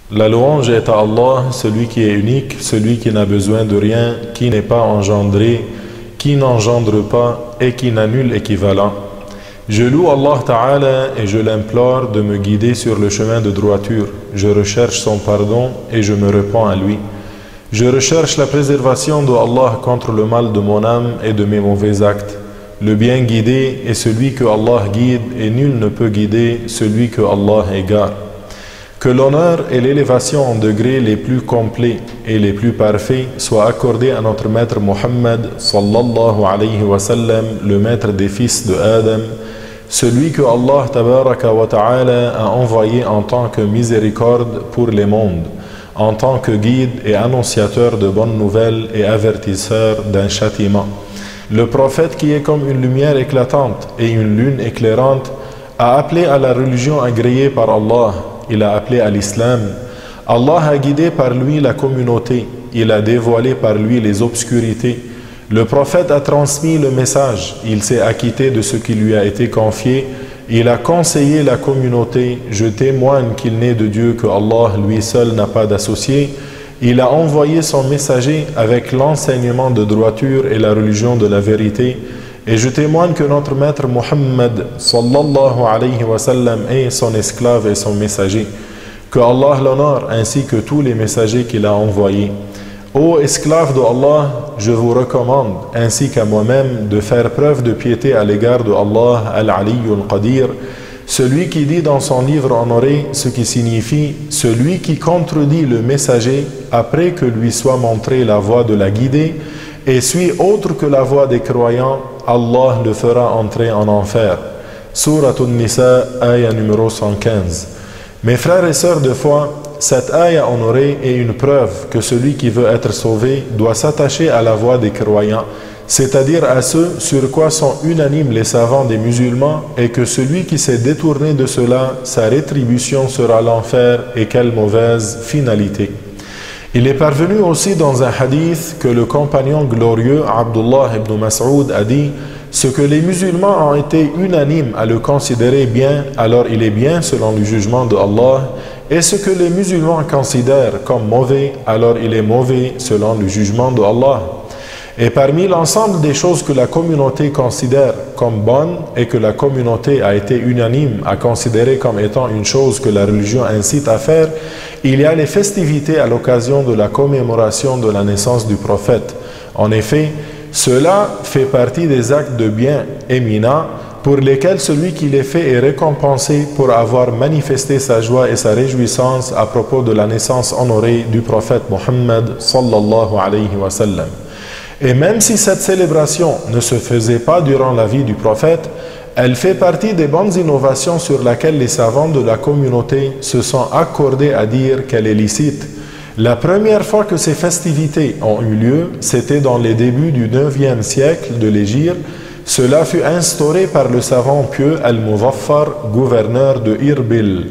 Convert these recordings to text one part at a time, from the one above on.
La louange est à Allah, celui qui est unique, celui qui n'a besoin de rien, qui n'est pas engendré, qui n'engendre pas et qui n'a nul équivalent. Je loue Allah Ta'ala et je l'implore de me guider sur le chemin de droiture. Je recherche son pardon et je me repens à lui. Je recherche la préservation de Allah contre le mal de mon âme et de mes mauvais actes. Le bien guidé est celui que Allah guide et nul ne peut guider celui que Allah égare. Que l'honneur et l'élévation en degrés les plus complets et les plus parfaits soient accordés à notre maître Muhammad sallallahu alayhi wa sallam, le maître des fils de Adam, celui que Allah tabaraka wa ta'ala a envoyé en tant que miséricorde pour les mondes, en tant que guide et annonciateur de bonnes nouvelles et avertisseur d'un châtiment. Le prophète qui est comme une lumière éclatante et une lune éclairante a appelé à la religion agréée par Allah. Il a appelé à l'islam. Allah a guidé par lui la communauté. Il a dévoilé par lui les obscurités. Le prophète a transmis le message. Il s'est acquitté de ce qui lui a été confié. Il a conseillé la communauté. Je témoigne qu'il n'est de Dieu que Allah, lui seul, n'a pas d'associé. Il a envoyé son messager avec l'enseignement de droiture et la religion de la vérité. Et je témoigne que notre maître Muhammad sallallahu alayhi wa sallam est son esclave et son messager. Que Allah l'honore ainsi que tous les messagers qu'il a envoyés. Ô esclaves de Allah, je vous recommande, ainsi qu'à moi-même, de faire preuve de piété à l'égard de Allah al-Aliyyul Qadir, celui qui dit dans son livre honoré ce qui signifie celui qui contredit le messager après que lui soit montré la voie de la guidée et suit autre que la voie des croyants, Allah le fera entrer en enfer. Surat An-Nisa, ayah numéro 115. Mes frères et sœurs de foi, cette ayah honorée est une preuve que celui qui veut être sauvé doit s'attacher à la voie des croyants, c'est-à-dire à ceux sur quoi sont unanimes les savants des musulmans, et que celui qui s'est détourné de cela, sa rétribution sera l'enfer, et quelle mauvaise finalité. Il est parvenu aussi dans un hadith que le compagnon glorieux Abdullah ibn Mas'ud a dit: ce que les musulmans ont été unanimes à le considérer bien, alors il est bien selon le jugement de Allah, et ce que les musulmans considèrent comme mauvais, alors il est mauvais selon le jugement de Allah. Et parmi l'ensemble des choses que la communauté considère comme bonnes et que la communauté a été unanime à considérer comme étant une chose que la religion incite à faire, il y a les festivités à l'occasion de la commémoration de la naissance du prophète. En effet, cela fait partie des actes de bien éminents pour lesquels celui qui les fait est récompensé pour avoir manifesté sa joie et sa réjouissance à propos de la naissance honorée du prophète Muhammad sallallahu alayhi wa sallam. Et même si cette célébration ne se faisait pas durant la vie du prophète, elle fait partie des bonnes innovations sur lesquelles les savants de la communauté se sont accordés à dire qu'elle est licite. La première fois que ces festivités ont eu lieu, c'était dans les débuts du 9e siècle de l'Hégire. Cela fut instauré par le savant pieux Al-Muzaffar, gouverneur de Irbil.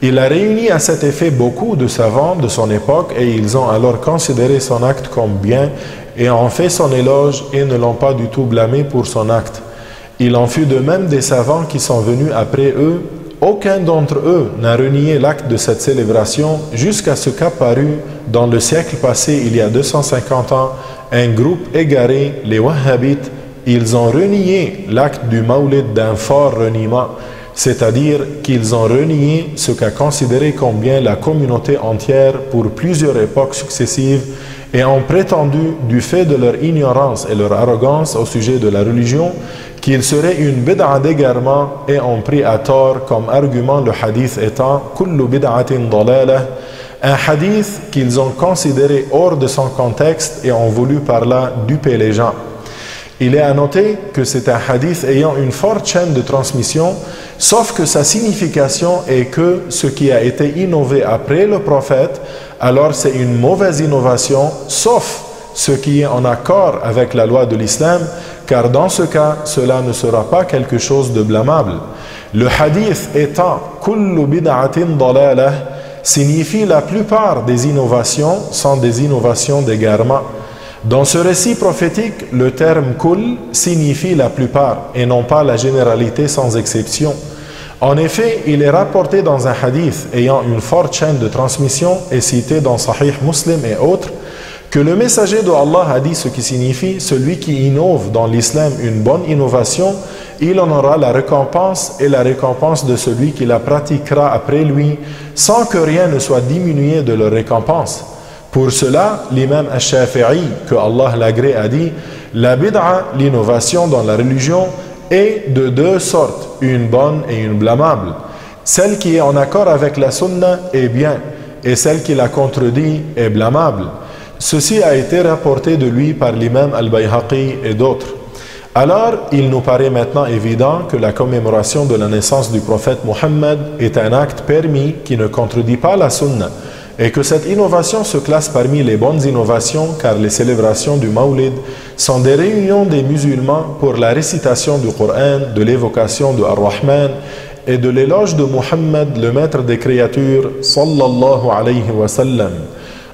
Il a réuni à cet effet beaucoup de savants de son époque et ils ont alors considéré son acte comme bien et ont fait son éloge et ne l'ont pas du tout blâmé pour son acte. Il en fut de même des savants qui sont venus après eux. Aucun d'entre eux n'a renié l'acte de cette célébration jusqu'à ce qu'apparut dans le siècle passé, il y a 250 ans, un groupe égaré, les Wahhabites. Ils ont renié l'acte du Mawlid d'un fort reniement, c'est-à-dire qu'ils ont renié ce qu'a considéré comme bien la communauté entière pour plusieurs époques successives et ont prétendu, du fait de leur ignorance et leur arrogance au sujet de la religion, qu'il serait une bid'a d'égarement et ont pris à tort comme argument le hadith étant « Kullu bid'atin dalalah », un hadith qu'ils ont considéré hors de son contexte et ont voulu par là duper les gens. Il est à noter que c'est un hadith ayant une forte chaîne de transmission, sauf que sa signification est que ce qui a été innové après le prophète, alors c'est une mauvaise innovation, sauf ce qui est en accord avec la loi de l'islam, car dans ce cas, cela ne sera pas quelque chose de blâmable. Le hadith étant « Kullu bid'atin dalalah » signifie la plupart des innovations sont des innovations d'égarement. Dans ce récit prophétique, le terme « kul » signifie la plupart et non pas la généralité sans exception. En effet, il est rapporté dans un hadith ayant une forte chaîne de transmission et cité dans Sahih Muslim et autres, que le messager de Allah a dit ce qui signifie: celui qui innove dans l'islam une bonne innovation, il en aura la récompense et la récompense de celui qui la pratiquera après lui, sans que rien ne soit diminué de leur récompense. Pour cela, l'imam al-Shafi'i, que Allah l'agrée, a dit: la bid'a, l'innovation dans la religion, est de deux sortes, une bonne et une blâmable. Celle qui est en accord avec la sunna est bien, et celle qui la contredit est blâmable. Ceci a été rapporté de lui par l'imam al-Bayhaqi et d'autres. Alors, il nous paraît maintenant évident que la commémoration de la naissance du prophète Mohammed est un acte permis qui ne contredit pas la sunna, et que cette innovation se classe parmi les bonnes innovations, car les célébrations du Mawlid sont des réunions des musulmans pour la récitation du Coran, de l'évocation de Ar-Rahman et de l'éloge de Muhammad, le maître des créatures, sallallahu alayhi wa sallam.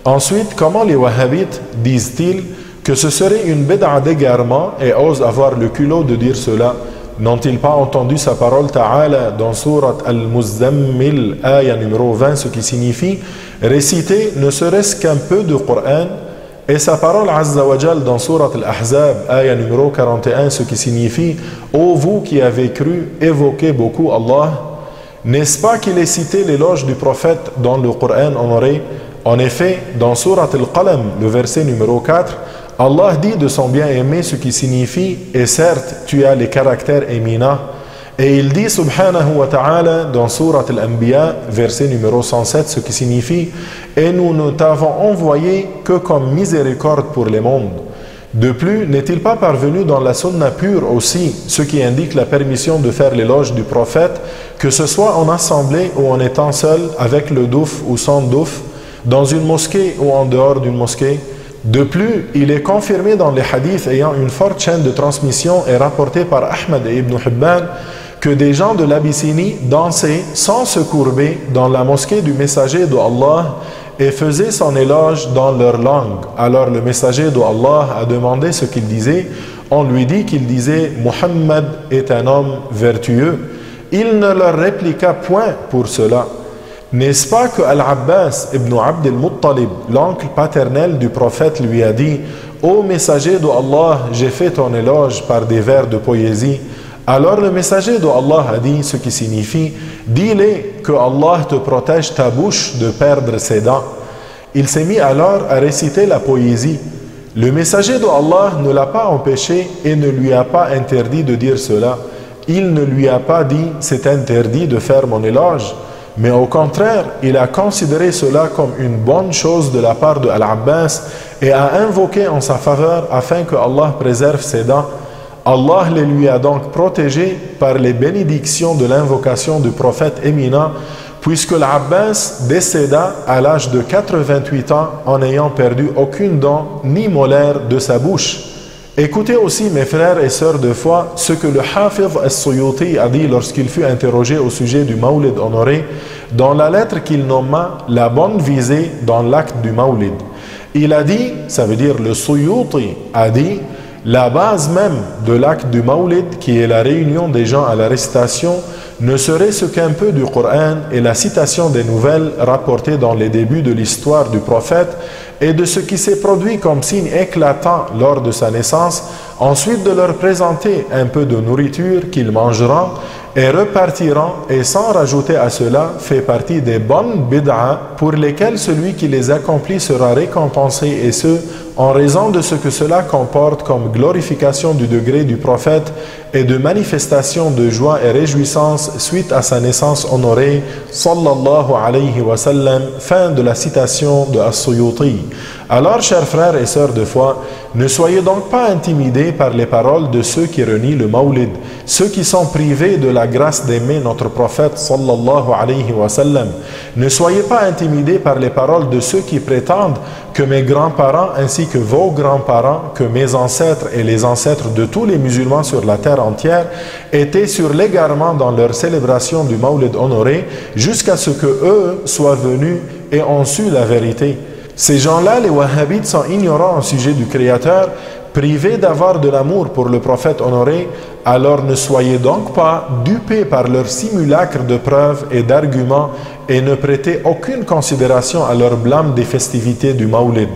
Ensuite, comment les wahhabites disent-ils que ce serait une bid'a d'égarement et osent avoir le culot de dire cela? N'ont-ils pas entendu sa parole Ta'ala dans Surat Al-Muzzammil, ayah numéro 20, ce qui signifie réciter ne serait-ce qu'un peu de Coran, et sa parole Azza wa Jal dans Surat Al-Ahzab, ayah numéro 41, ce qui signifie ô vous qui avez cru, évoquez beaucoup Allah. N'est-ce pas qu'il est cité l'éloge du prophète dans le Coran honoré? En effet, dans Surat Al-Qalam, le verset numéro 4, Allah dit de son bien-aimé ce qui signifie « Et certes, tu as les caractères éminents ». Et il dit subhanahu wa ta'ala dans Surat Al-Anbiya, verset numéro 107, ce qui signifie « Et nous ne t'avons envoyé que comme miséricorde pour les mondes ». De plus, n'est-il pas parvenu dans la sunna pure aussi, ce qui indique la permission de faire l'éloge du prophète, que ce soit en assemblée ou en étant seul, avec le douf ou sans douf, dans une mosquée ou en dehors d'une mosquée? De plus, il est confirmé dans les hadiths ayant une forte chaîne de transmission et rapporté par Ahmad et Ibn Hibban que des gens de l'Abyssinie dansaient sans se courber dans la mosquée du messager d'Allah et faisaient son éloge dans leur langue. Alors le messager d'Allah a demandé ce qu'il disait. On lui dit qu'il disait « Muhammad est un homme vertueux ». Il ne leur répliqua point pour cela. N'est-ce pas que Al-Abbas ibn Abd al-Muttalib, l'oncle paternel du prophète, lui a dit « Ô messager d'Allah, j'ai fait ton éloge par des vers de poésie ». Alors le messager d'Allah a dit ce qui signifie « Dis-les que Allah te protège ta bouche de perdre ses dents ». Il s'est mis alors à réciter la poésie. Le messager d'Allah ne l'a pas empêché et ne lui a pas interdit de dire cela. Il ne lui a pas dit « C'est interdit de faire mon éloge ». Mais au contraire, il a considéré cela comme une bonne chose de la part de Al-Abbas et a invoqué en sa faveur afin que Allah préserve ses dents. Allah les lui a donc protégés par les bénédictions de l'invocation du prophète éminent, puisque l'Abbas décéda à l'âge de 88 ans en n'ayant perdu aucune dent ni molaire de sa bouche. Écoutez aussi, mes frères et sœurs de foi, ce que le Hafiz al-Suyuti a dit lorsqu'il fut interrogé au sujet du Mawlid honoré, dans la lettre qu'il nomma la bonne visée dans l'acte du Mawlid. Il a dit, ça veut dire le Suyuti a dit, la base même de l'acte du Mawlid, qui est la réunion des gens à la récitation, ne serait ce qu'un peu du Coran et la citation des nouvelles rapportées dans les débuts de l'histoire du prophète et de ce qui s'est produit comme signe éclatant lors de sa naissance, ensuite de leur présenter un peu de nourriture qu'ils mangeront et repartiront, et sans rajouter à cela, fait partie des bonnes bid'a pour lesquelles celui qui les accomplit sera récompensé, et ce, en raison de ce que cela comporte comme glorification du degré du prophète et de manifestation de joie et réjouissance suite à sa naissance honorée, sallallahu alayhi wa sallam. Fin de la citation de As-Suyuti. Alors, chers frères et sœurs de foi, ne soyez donc pas intimidés par les paroles de ceux qui renient le Mawlid, ceux qui sont privés de la grâce d'aimer notre prophète sallallahu alayhi wa sallam. Ne soyez pas intimidés par les paroles de ceux qui prétendent que mes grands-parents ainsi que vos grands-parents, que mes ancêtres et les ancêtres de tous les musulmans sur la terre entière étaient sur l'égarement dans leur célébration du Mawlid honoré jusqu'à ce que eux soient venus et ont su la vérité. Ces gens-là, les wahhabites, sont ignorants au sujet du Créateur, privés d'avoir de l'amour pour le prophète honoré, alors ne soyez donc pas dupés par leur simulacre de preuves et d'arguments et ne prêtez aucune considération à leur blâme des festivités du Mawlid.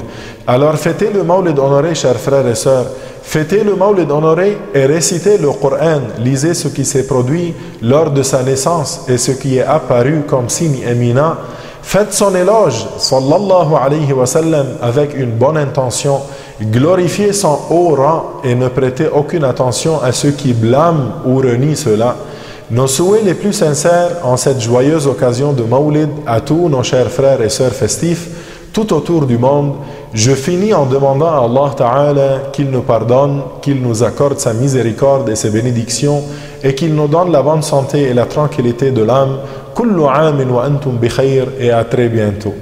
Alors fêtez le Mawlid honoré, chers frères et sœurs. Fêtez le Mawlid honoré et récitez le Coran. Lisez ce qui s'est produit lors de sa naissance et ce qui est apparu comme signe éminent. Faites son éloge, sallallahu alayhi wa sallam, avec une bonne intention. Glorifiez son haut rang et ne prêtez aucune attention à ceux qui blâment ou renient cela. Nos souhaits les plus sincères en cette joyeuse occasion de Mawlid à tous nos chers frères et sœurs festifs tout autour du monde. Je finis en demandant à Allah Ta'ala qu'il nous pardonne, qu'il nous accorde sa miséricorde et ses bénédictions et qu'il nous donne la bonne santé et la tranquillité de l'âme. Kullu amin wa antum bi khayr, et à très bientôt.